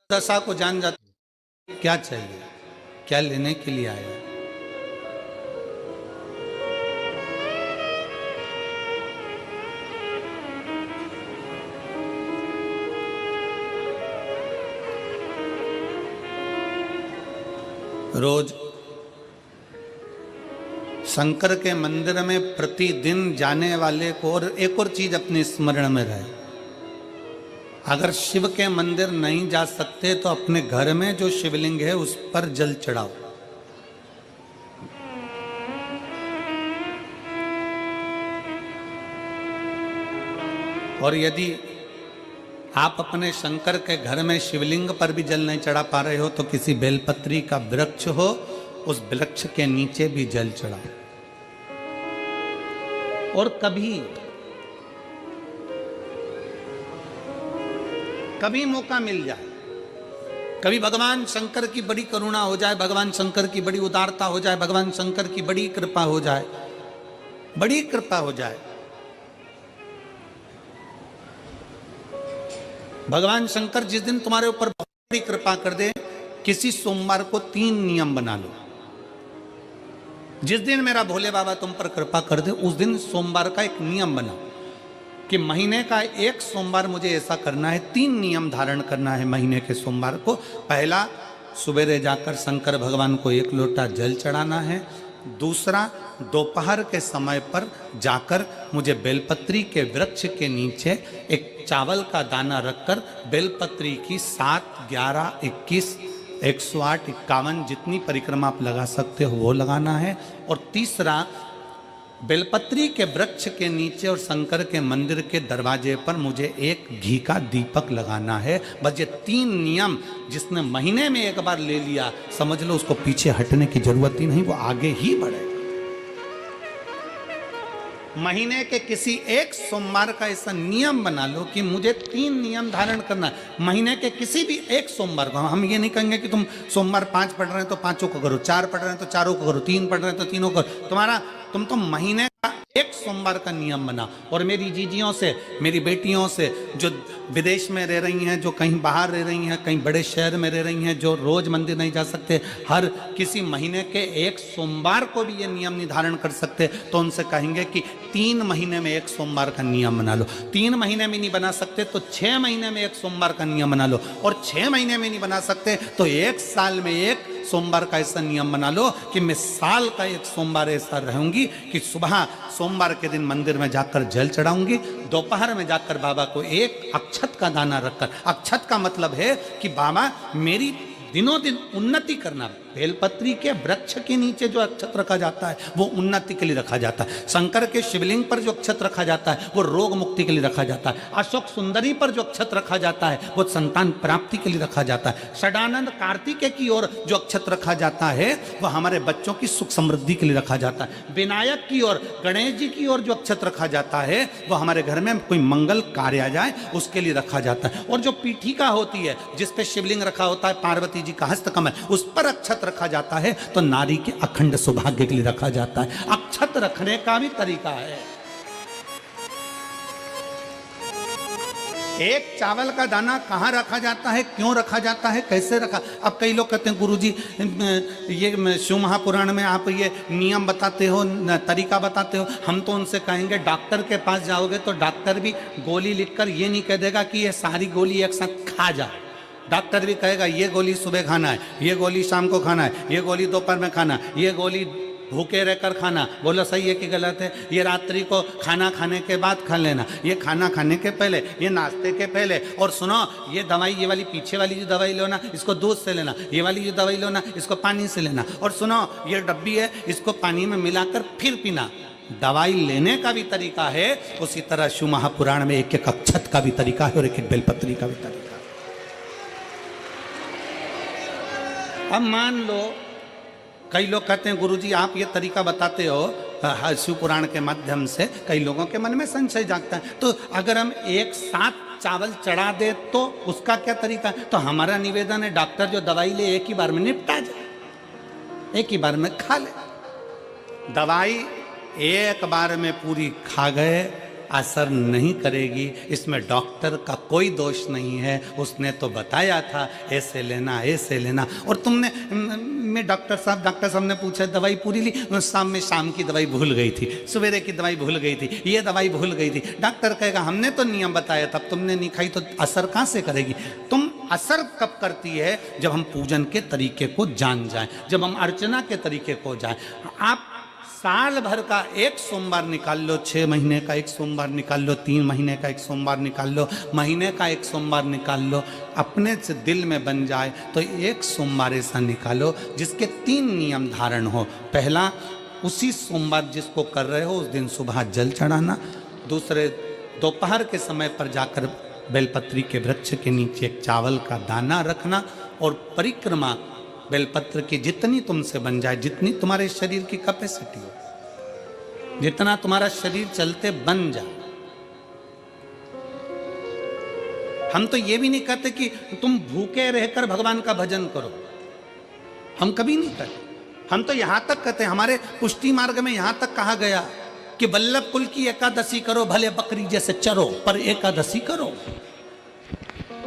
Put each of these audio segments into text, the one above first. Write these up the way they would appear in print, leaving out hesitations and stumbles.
दशा को जान जाते क्या चाहिए, क्या लेने के लिए आया। रोज शंकर के मंदिर में प्रतिदिन जाने वाले को और एक और चीज अपने स्मरण में रहे, अगर शिव के मंदिर नहीं जा सकते तो अपने घर में जो शिवलिंग है उस पर जल चढ़ाओ। और यदि आप अपने शंकर के घर में शिवलिंग पर भी जल नहीं चढ़ा पा रहे हो तो किसी बेलपत्री का वृक्ष हो, उस वृक्ष के नीचे भी जल चढ़ाओ। और कभी मौका मिल जाए, कभी भगवान शंकर की बड़ी करुणा हो जाए, भगवान शंकर की बड़ी उदारता हो जाए, भगवान शंकर की बड़ी कृपा हो जाए, बड़ी कृपा हो जाए, भगवान शंकर जिस दिन तुम्हारे ऊपर बहुत बड़ी कृपा कर दे, किसी सोमवार को 3 नियम बना लो। जिस दिन मेरा भोले बाबा तुम पर कृपा कर दे उस दिन सोमवार का एक नियम बनाओ कि महीने का एक सोमवार मुझे ऐसा करना है, 3 नियम धारण करना है महीने के सोमवार को। पहला, सुबेरे जाकर शंकर भगवान को 1 लोटा जल चढ़ाना है। दूसरा, दोपहर के समय पर जाकर मुझे बेलपत्री के वृक्ष के नीचे एक चावल का दाना रखकर बेलपत्री की 7, 11, 21, 108, 51 जितनी परिक्रमा आप लगा सकते हो वो लगाना है। और तीसरा, बेलपत्री के वृक्ष के नीचे और शंकर के मंदिर के दरवाजे पर मुझे एक घी का दीपक लगाना है। बस ये 3 नियम जिसने महीने में एक बार ले लिया, समझ लो उसको पीछे हटने की जरूरत ही नहीं, वो आगे ही बढ़ेगा। महीने के किसी एक सोमवार का ऐसा नियम बना लो कि मुझे 3 नियम धारण करना है महीने के किसी भी एक सोमवार को। हम ये नहीं कहेंगे कि तुम सोमवार 5 पढ़ रहे हैं तो 5 को करो, 4 पढ़ रहे हैं तो 4 को करो, 3 पढ़ रहे हैं तो 3 को करो। तुम तो महीने का एक सोमवार का नियम बना। और मेरी जीजियों से, मेरी बेटियों से जो विदेश में रह रही हैं, जो कहीं बाहर रह रही हैं, कहीं बड़े शहर में रह रही हैं, जो रोज मंदिर नहीं जा सकते, हर किसी महीने के एक सोमवार को भी ये नियम निर्धारण कर सकते, तो उनसे कहेंगे कि 3 महीने में एक सोमवार का नियम बना लो। 3 महीने में नहीं बना सकते तो 6 महीने में एक सोमवार का नियम बना लो। और 6 महीने में नहीं बना सकते तो 1 साल में एक सोमवार का ऐसा नियम बना लो कि मैं साल का एक सोमवार ऐसा रहूंगी कि सुबह सोमवार के दिन मंदिर में जाकर जल चढ़ाऊंगी, दोपहर में जाकर बाबा को एक अक्षत का दाना रखकर, अक्षत का मतलब है कि बाबा मेरी दिनों दिन उन्नति करना। बेलपत्री के वृक्ष के नीचे जो अक्षत रखा जाता है वो उन्नति के लिए रखा जाता है। शंकर के शिवलिंग पर जो अक्षत रखा जाता है वो रोग मुक्ति के लिए रखा जाता है। अशोक सुंदरी पर जो अक्षत रखा जाता है वो संतान प्राप्ति के लिए रखा जाता है। षडानंद कार्तिकेय की ओर जो अक्षत रखा जाता है वह हमारे बच्चों की सुख समृद्धि के लिए रखा जाता है। विनायक की ओर, गणेश जी की ओर जो अक्षत रखा जाता है वो हमारे घर में कोई मंगल कार्य आ जाए उसके लिए रखा जाता है। और जो पीठिका होती है जिसपे शिवलिंग रखा होता है, पार्वती जी का हस्तकमल, उस पर अक्षत रखा जाता है तो नारी के अखंड सौभाग्य के लिए रखा जाता है। अक्षत रखने का भी तरीका है। एक चावल का दाना कहाँ रखा जाता है, क्यों रखा जाता है, कैसे रखा। अब कई लोग कहते हैं गुरुजी ये शिव महापुराण में आप ये नियम बताते हो, तरीका बताते हो। हम तो उनसे कहेंगे डॉक्टर के पास जाओगे तो डॉक्टर भी गोली लिखकर ये नहीं कह देगा कि ये सारी गोली एक साथ खा जा। डॉक्टर भी कहेगा ये गोली सुबह खाना है, ये गोली शाम को खाना है, ये गोली दोपहर में खाना, ये गोली भूखे रहकर खाना। बोलो सही है कि गलत है? ये रात्रि को खाना खाने के बाद खा लेना, ये खाना खाने के पहले, ये नाश्ते के पहले। और सुनो, ये दवाई, ये वाली पीछे वाली जो दवाई लो ना इसको दूध से लेना, ये वाली जो दवाई लो ना इसको पानी से लेना। और सुनो, ये डब्बी है इसको पानी में मिलाकर फिर पीना। दवाई लेने का भी तरीका है, उसी तरह शिव महापुराण में एक एक अक्षत का भी तरीका है और एक एक बेलपत्री का भी तरीका है। अब मान लो कई लोग कहते हैं गुरुजी आप ये तरीका बताते हो शिव पुराण के माध्यम से, कई लोगों के मन में संशय जागता है, तो अगर हम एक साथ चावल चढ़ा दे तो उसका क्या तरीका है? तो हमारा निवेदन है डॉक्टर जो दवाई ले एक ही बार में निपटा जाए, एक ही बार में खा ले। दवाई एक बार में पूरी खा गए असर नहीं करेगी, इसमें डॉक्टर का कोई दोष नहीं है, उसने तो बताया था ऐसे लेना ऐसे लेना। और तुमने मैं डॉक्टर साहब ने पूछा दवाई पूरी ली, शाम की दवाई भूल गई थी, सवेरे की दवाई भूल गई थी, ये दवाई भूल गई थी। डॉक्टर कहेगा हमने तो नियम बताया, तब तुमने नहीं खाई तो असर कहाँ से करेगी? तुम असर कब करती है? जब हम पूजन के तरीके को जान जाएं, जब हम अर्चना के तरीके को जाएं। आप साल भर का एक सोमवार निकाल लो, 6 महीने का एक सोमवार निकाल लो, 3 महीने का एक सोमवार निकाल लो, महीने का एक सोमवार निकाल लो, अपने से दिल में बन जाए तो एक सोमवार ऐसा निकालो जिसके 3 नियम धारण हो। पहला, उसी सोमवार जिसको कर रहे हो उस दिन सुबह जल चढ़ाना। दूसरे, दोपहर के समय पर जाकर बेलपत्री के वृक्ष के नीचे एक चावल का दाना रखना। और परिक्रमा बेलपत्र की जितनी तुमसे बन जाए, जितनी तुम्हारे शरीर की कैपेसिटी हो, जितना तुम्हारा शरीर चलते बन जाए। हम तो ये भी नहीं कहते कि तुम भूखे रहकर भगवान का भजन करो, हम कभी नहीं कहते। हम तो यहां तक कहते हैं, हमारे पुष्टि मार्ग में यहां तक कहा गया कि वल्लभ कुल की एकादशी करो, भले बकरी जैसे चरो पर एकादशी करो।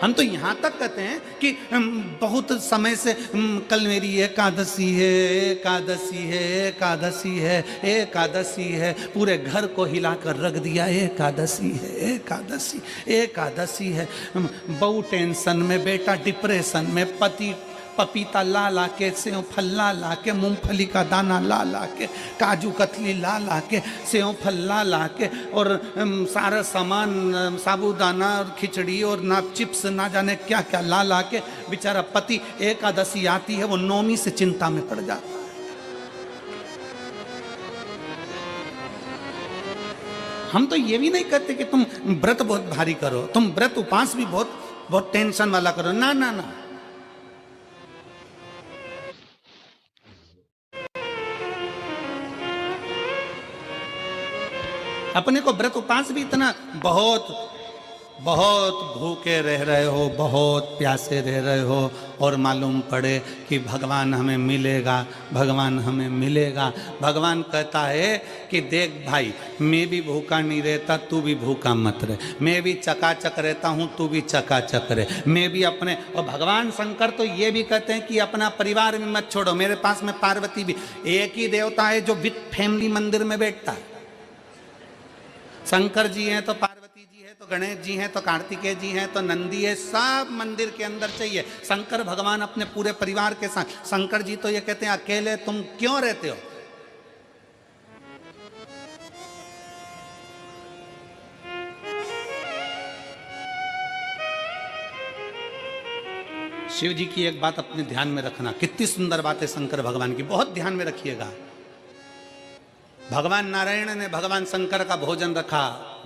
हम तो यहाँ तक कहते हैं कि बहुत समय से कल मेरी एकादशी है, एकादशी है, एकादशी है, एकादशी है, पूरे घर को हिलाकर रख दिया, एकादशी है, एकादशी, एकादशी है। बहू टेंशन में, बेटा डिप्रेशन में, पति पपीता ला ला के, सेव फल ला ला के, मूंगफली का दाना ला ला के, काजू कतली ला ला के, सेव फल ला ला के, और सारा सामान साबूदाना और खिचड़ी और ना चिप्स ना जाने क्या क्या ला ला के, बेचारा पति एकादशी आती है वो नौमी से चिंता में पड़ जाता है। हम तो ये भी नहीं कहते कि तुम व्रत बहुत भारी करो, तुम व्रत उपास भी बहुत टेंशन वाला करो, ना ना ना। अपने को व्रत उपास भी इतना बहुत भूखे रह रहे हो, बहुत प्यासे रह रहे हो, और मालूम पड़े कि भगवान हमें मिलेगा, भगवान हमें मिलेगा। भगवान कहता है कि देख भाई, मैं भी भूखा नहीं रहता, तू भी भूखा मत रहे, मैं भी चकाचक रहता हूँ, तू भी चकाचक रहे, मैं भी अपने। और भगवान शंकर तो ये भी कहते हैं कि अपना परिवार भी मत छोड़ो। मेरे पास में पार्वती भी, एक ही देवता है जो विद फैमिली मंदिर में बैठता है। शंकर जी हैं तो पार्वती जी है, तो गणेश जी हैं, तो कार्तिकेय जी हैं, तो नंदी है, सब मंदिर के अंदर चाहिए। शंकर भगवान अपने पूरे परिवार के साथ। शंकर जी तो ये कहते हैं अकेले तुम क्यों रहते हो? शिव जी की एक बात अपने ध्यान में रखना, कितनी सुंदर बात है शंकर भगवान की, बहुत ध्यान में रखिएगा। भगवान नारायण ने भगवान शंकर का भोजन रखा,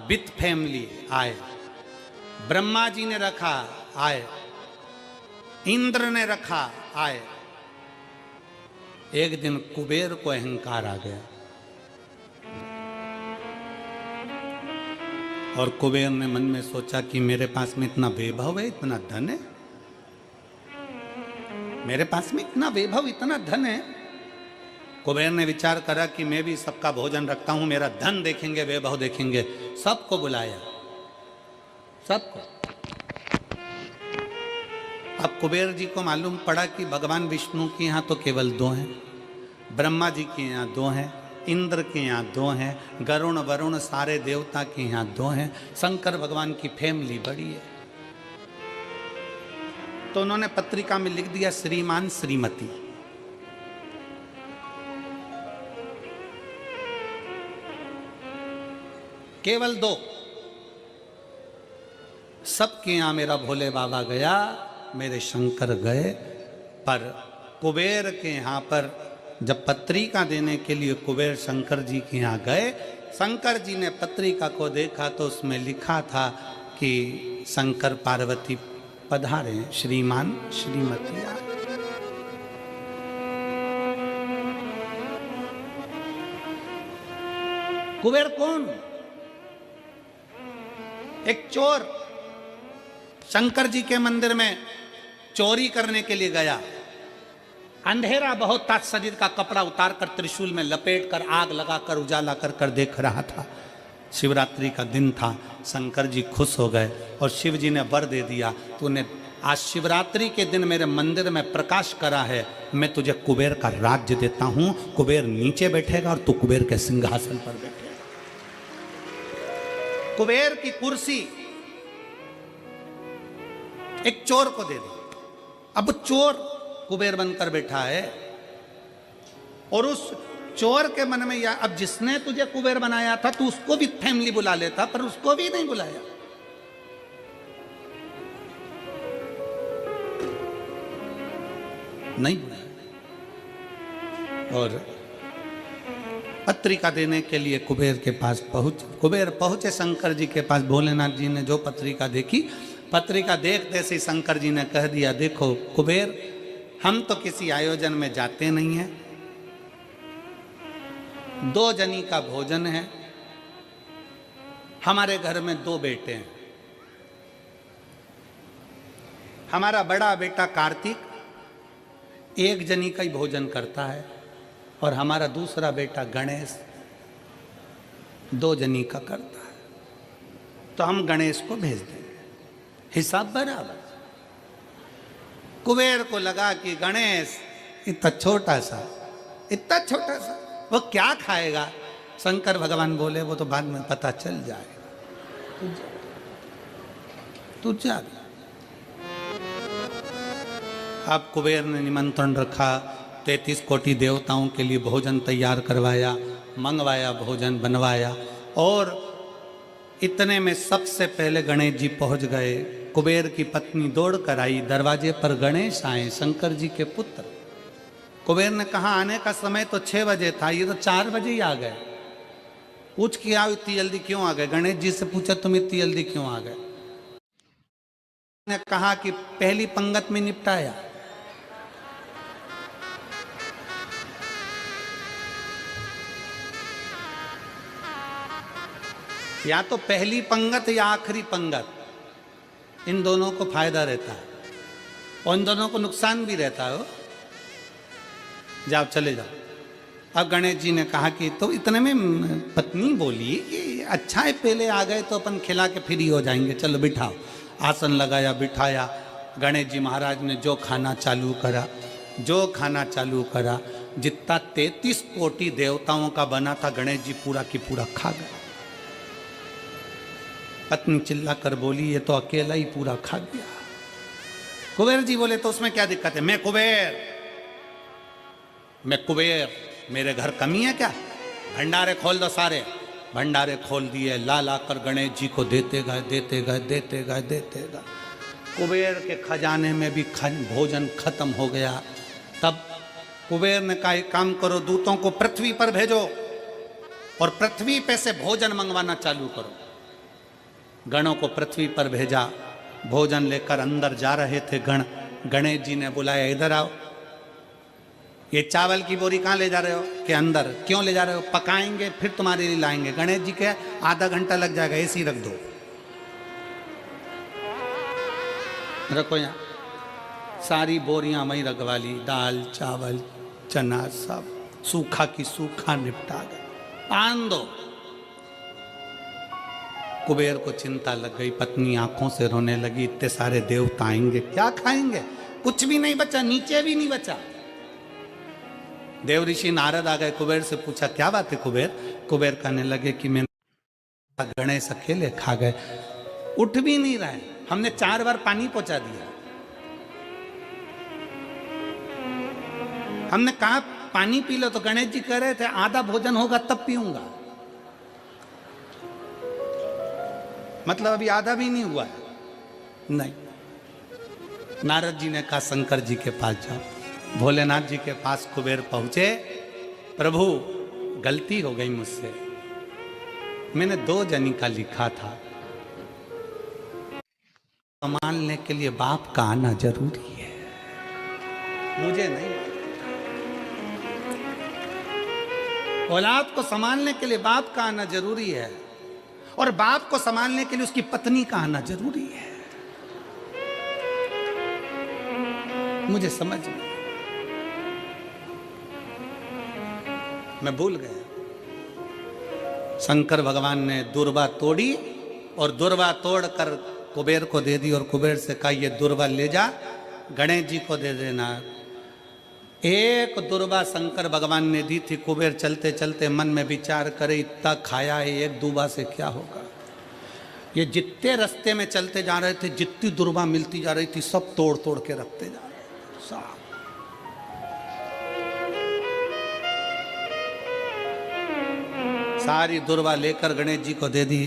विथ फैमिली आए। ब्रह्मा जी ने रखा, आए। इंद्र ने रखा, आए। एक दिन कुबेर को अहंकार आ गया और कुबेर ने मन में सोचा कि मेरे पास में इतना वैभव है, इतना धन है, मेरे पास में इतना वैभव, इतना धन है। कुबेर ने विचार करा कि मैं भी सबका भोजन रखता हूं, मेरा धन देखेंगे, वैभव देखेंगे। सबको बुलाया, सबको। अब कुबेर जी को मालूम पड़ा कि भगवान विष्णु के यहाँ तो केवल 2 हैं, ब्रह्मा जी के यहाँ 2 हैं, इंद्र के यहाँ 2 हैं, गरुण वरुण सारे देवता के यहाँ 2 हैं, शंकर भगवान की फैमिली बड़ी है। तो उन्होंने पत्रिका में लिख दिया श्रीमान श्रीमती। केवल 2। सबके यहां मेरा भोले बाबा गया, मेरे शंकर गए, पर कुबेर के यहां पर जब पत्रिका देने के लिए कुबेर शंकर जी के यहां गए, शंकर जी ने पत्रिका को देखा तो उसमें लिखा था कि शंकर पार्वती पधारे, श्रीमान श्रीमती आए। कुबेर कौन? एक चोर शंकर जी के मंदिर में चोरी करने के लिए गया। अंधेरा बहुत था, शरीर का कपड़ा उतार कर त्रिशूल में लपेट कर आग लगाकर उजाला कर देख रहा था। शिवरात्रि का दिन था, शंकर जी खुश हो गए और शिव जी ने वर दे दिया, तूने आज शिवरात्रि के दिन मेरे मंदिर में प्रकाश करा है, मैं तुझे कुबेर का राज्य देता हूं। कुबेर नीचे बैठेगा और तू कुबेर के सिंहासन पर बैठेगा। कुबेर की कुर्सी एक चोर को दे दी। अब चोर कुबेर बनकर बैठा है और उस चोर के मन में, या अब जिसने तुझे कुबेर बनाया था तू उसको भी फैमिली बुला लेता, पर उसको भी नहीं बुलाया। नहीं बुलाया। और पत्रिका देने के लिए कुबेर के पास कुबेर पहुंचे शंकर जी के पास। भोलेनाथ जी ने जो पत्रिका देखी, पत्रिका देखते से शंकर जी ने कह दिया, देखो कुबेर, हम तो किसी आयोजन में जाते नहीं हैं, 2 जनी का भोजन है, हमारे घर में 2 बेटे हैं, हमारा बड़ा बेटा कार्तिक 1 जनी का ही भोजन करता है और हमारा दूसरा बेटा गणेश 2 जनी का करता है, तो हम गणेश को भेज देंगे, हिसाब बराबर। कुबेर को लगा कि गणेश इतना छोटा सा वो क्या खाएगा। शंकर भगवान बोले, वो तो बाद में पता चल जाएगा, तू जा। अब कुबेर ने निमंत्रण रखा, 33 कोटि देवताओं के लिए भोजन तैयार करवाया, मंगवाया, भोजन बनवाया। और इतने में सबसे पहले गणेश जी पहुंच गए। कुबेर की पत्नी दौड़ कर आई, दरवाजे पर गणेश आए, शंकर जी के पुत्र। कुबेर ने कहा, आने का समय तो 6 बजे था, ये तो 4 बजे ही आ गए। पूछ के आओ इतनी जल्दी क्यों आ गए। गणेश जी से पूछा, तुम इतनी जल्दी क्यों आ गए। ने कहा कि पहली पंगत में निपटाया। या तो पहली पंगत या आखिरी पंगत, इन दोनों को फायदा रहता है और इन दोनों को नुकसान भी रहता है। जाओ, चले जाओ। अब गणेश जी ने कहा कि तो इतने में पत्नी बोली कि अच्छा है, पहले आ गए तो अपन खिला के फ्री हो जाएंगे, चलो बिठाओ। आसन लगाया, बिठाया। गणेश जी महाराज ने जो खाना चालू करा, जितना 33 कोटि देवताओं का बना था, गणेश जी पूरा की पूरा खा गए। पत्नी चिल्ला कर बोली, ये तो अकेला ही पूरा खा गया। कुबेर जी बोले, तो उसमें क्या दिक्कत है, मैं कुबेर, मेरे घर कमी है क्या। भंडारे खोल दो सारे। भंडारे खोल दिए, ला कर गणेश जी को देते गए। कुबेर के खजाने में भी भोजन खत्म हो गया। तब कुबेर ने कहा, एक काम करो, दूतों को पृथ्वी पर भेजो और पृथ्वी पे से भोजन मंगवाना चालू करो। गणों को पृथ्वी पर भेजा। भोजन लेकर अंदर जा रहे थे गण। गणेश जी ने बुलाया, इधर आओ। ये चावल की बोरी कहाँ ले जा रहे हो। कि अंदर। क्यों ले जा रहे हो। पकाएंगे फिर तुम्हारे लिए लाएंगे। गणेश जी के आधा घंटा लग जाएगा, ऐसे ही रख दो। रखो यहाँ। सारी बोरियां वहीं रखवा ली, दाल चावल चना सब सूखा की सूखा निपटा गए। पान दो। कुबेर को चिंता लग गई, पत्नी आंखों से रोने लगी, इतने सारे देवता आएंगे, क्या खाएंगे। कुछ भी नहीं बचा, नीचे भी नहीं बचा। देव ऋषि नारद आ गए, कुबेर से पूछा, क्या बात है कुबेर। कुबेर कहने लगे कि मैं गणेश अकेले खा गए, उठ भी नहीं रहे, हमने 4 बार पानी पहुंचा दिया। हमने कहा पानी पी लो, तो गणेश जी कह रहे थे आधा भोजन होगा तब पीऊंगा। मतलब अभी आधा भी नहीं हुआ है। नहीं। नारद जी ने कहा शंकर जी के पास जाओ। भोलेनाथ जी के पास कुबेर पहुंचे। प्रभु गलती हो गई मुझसे, मैंने 2 जनी का लिखा था। संभालने के लिए बाप का आना जरूरी है, मुझे नहीं। औलाद को संभालने के लिए बाप का आना जरूरी है, और बाप को संभालने के लिए उसकी पत्नी का आना जरूरी है। मुझे समझ में, मैं भूल गया। शंकर भगवान ने दुर्वा तोड़ी और दुर्वा तोड़ कर कुबेर को दे दी और कुबेर से कहा ये दुर्वा ले जा, गणेश जी को दे देना। एक दुर्वा शंकर भगवान ने दी थी। कुबेर चलते चलते मन में विचार करे, इतना खाया है, एक दुर्वा से क्या होगा। ये जितने रास्ते में चलते जा रहे थे, जितनी दुर्वा मिलती जा रही थी, सब तोड़ तोड़ के रखते जा रहे थे सब। सारी दुर्वा लेकर गणेश जी को दे दी।